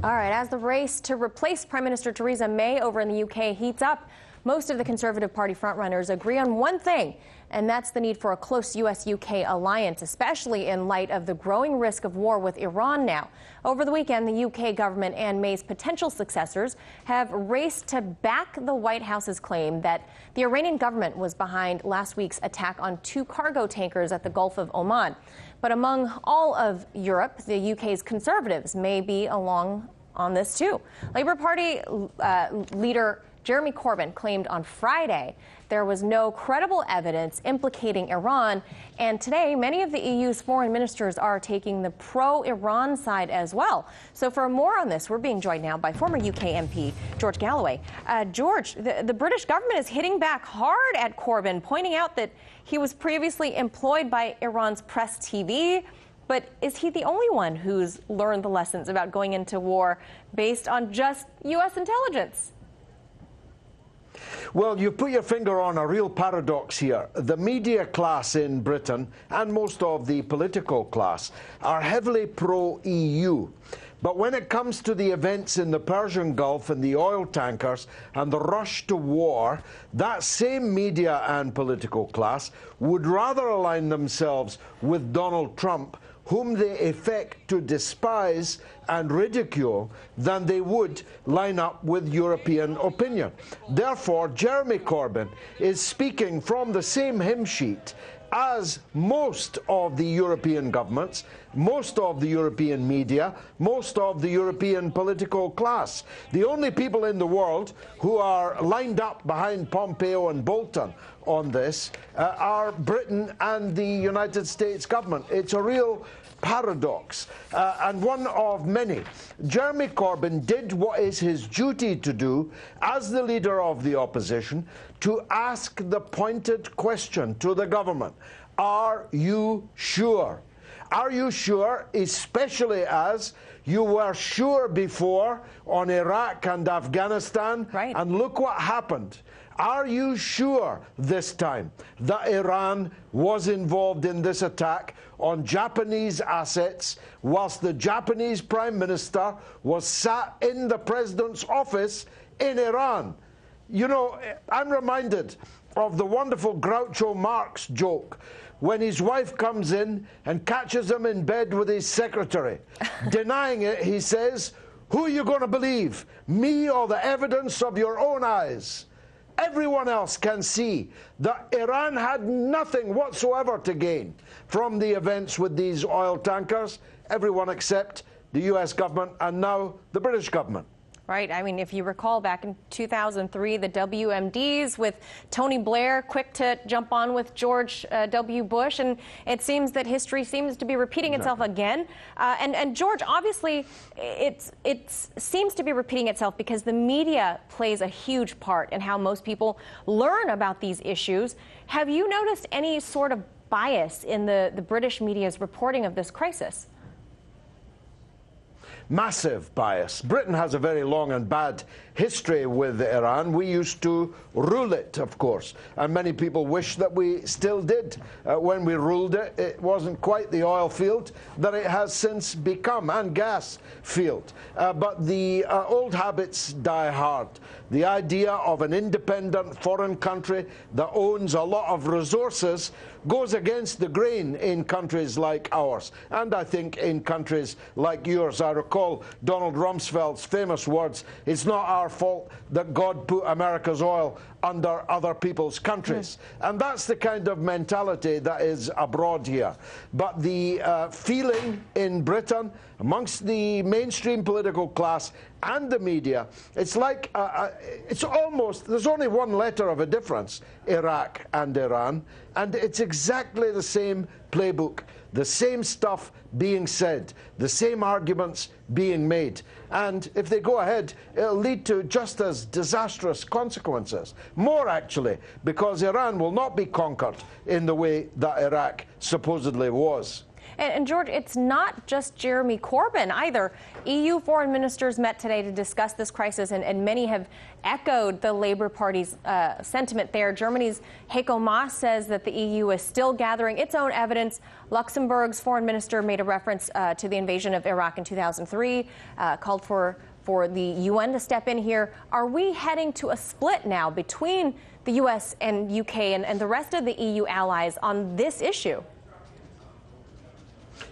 All right, as the race to replace Prime Minister Theresa May over in the UK heats up, most of the Conservative Party frontrunners agree on one thing, and that's the need for a close US-UK alliance, especially in light of the growing risk of war with Iran now. Over the weekend, the UK government and May's potential successors have raced to back the White House's claim that the Iranian government was behind last week's attack on 2 cargo tankers at the Gulf of Oman. But among all of Europe, the UK's Conservatives may be along on this too. Labour Party leader Jeremy Corbyn claimed on Friday there was no credible evidence implicating Iran, and today many of the EU's foreign ministers are taking the pro-Iran side as well. So for more on this, we're being joined now by former UK MP George Galloway. George, the British government is hitting back hard at Corbyn, pointing out that he was previously employed by Iran's press TV. But is he the only one who's learned the lessons about going into war based on just U.S. intelligence? Well, you put your finger on a real paradox here. The media class in Britain and most of the political class are heavily pro-EU. But when it comes to the events in the Persian Gulf and the oil tankers and the rush to war, that same media and political class would rather align themselves with Donald Trump, whom they affect to despise and ridicule, than they would line up with European opinion. Therefore, Jeremy Corbyn is speaking from the same hymn sheet as most of the European governments, most of the European media, most of the European political class. The only people in the world who are lined up behind Pompeo and Bolton on this are Britain and the United States government. It's a real paradox, and one of many. Jeremy Corbyn did what is his duty to do as the leader of the opposition, to ask the pointed question to the government: are you sure? Are you sure, especially as you were sure before on Iraq and Afghanistan, right? And look what happened. Are you sure this time that Iran was involved in this attack on Japanese assets whilst the Japanese Prime Minister was sat in the President's office in Iran? You know, I'm reminded of the wonderful Groucho Marx joke when his wife comes in and catches him in bed with his secretary. Denying it, he says, "Who are you going to believe, me or the evidence of your own eyes?" Everyone else can see that Iran had nothing whatsoever to gain from the events with these oil tankers, everyone except the US government and now the British government. Right. I mean, if you recall back in 2003, the WMDs with Tony Blair quick to jump on with George W. Bush, and it seems that history seems to be repeating itself again. And George, obviously, it seems to be repeating itself because the media plays a huge part in how most people learn about these issues. Have you noticed any sort of bias in the British media's reporting of this crisis? Massive bias. Britain has a very long and bad history with Iran. We used to rule it, of course, and many people wish that we still did. When we ruled it, it wasn't quite the oil field that it has since become, and gas field. But the old habits die hard. The idea of an independent foreign country that owns a lot of resources goes against the grain in countries like ours, and I think in countries like yours. I recall Donald Rumsfeld's famous words: "It's not our fault that God put America's oil under other people's countries." And that's the kind of mentality that is abroad here. But the feeling in Britain, amongst the mainstream political class and the media, it's like, it's almost, there's only one letter of a difference, Iraq and Iran, and it's exactly the same playbook, the same stuff being said, the same arguments being made. And if they go ahead, it'll lead to just as disastrous consequences. More, actually, because Iran will not be conquered in the way that Iraq supposedly was. And George, it's not just Jeremy Corbyn either. EU foreign ministers met today to discuss this crisis, and many have echoed the Labour Party's sentiment there. Germany's Heiko Maas says that the EU is still gathering its own evidence. Luxembourg's foreign minister made a reference to the invasion of Iraq in 2003, called for the UN to step in here. Are we heading to a split now between the US and UK and the rest of the EU allies on this issue?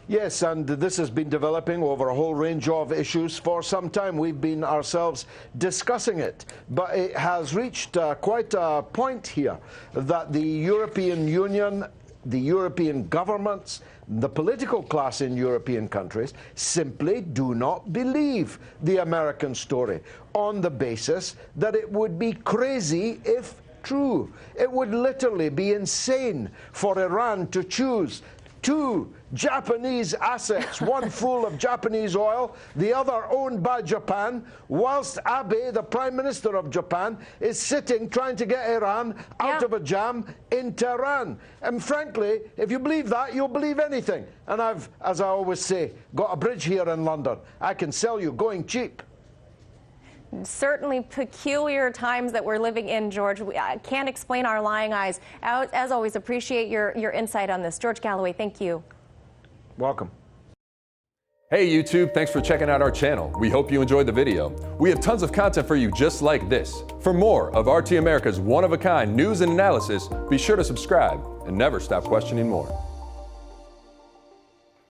Yes, and this has been developing over a whole range of issues for some time. We've been ourselves discussing it, but it has reached quite a point here that the European Union, the European governments, the political class in European countries simply do not believe the American story on the basis that it would be crazy if true. It would literally be insane for Iran to choose two Japanese assets, one full of Japanese oil, the other owned by Japan, whilst Abe, the Prime Minister of Japan, is sitting trying to get Iran out of a jam in Tehran. And frankly, if you believe that, you'll believe anything. And I've, as I always say, got a bridge here in London. I can sell you going cheap. Certainly peculiar times that we're living in, George. I can't explain our lying eyes. As always, appreciate your insight on this. George Galloway, thank you. Welcome. Hey YouTube, thanks for checking out our channel. We hope you enjoyed the video. We have tons of content for you just like this. For more of RT America's one-of-a-kind news and analysis, be sure to subscribe and never stop questioning more.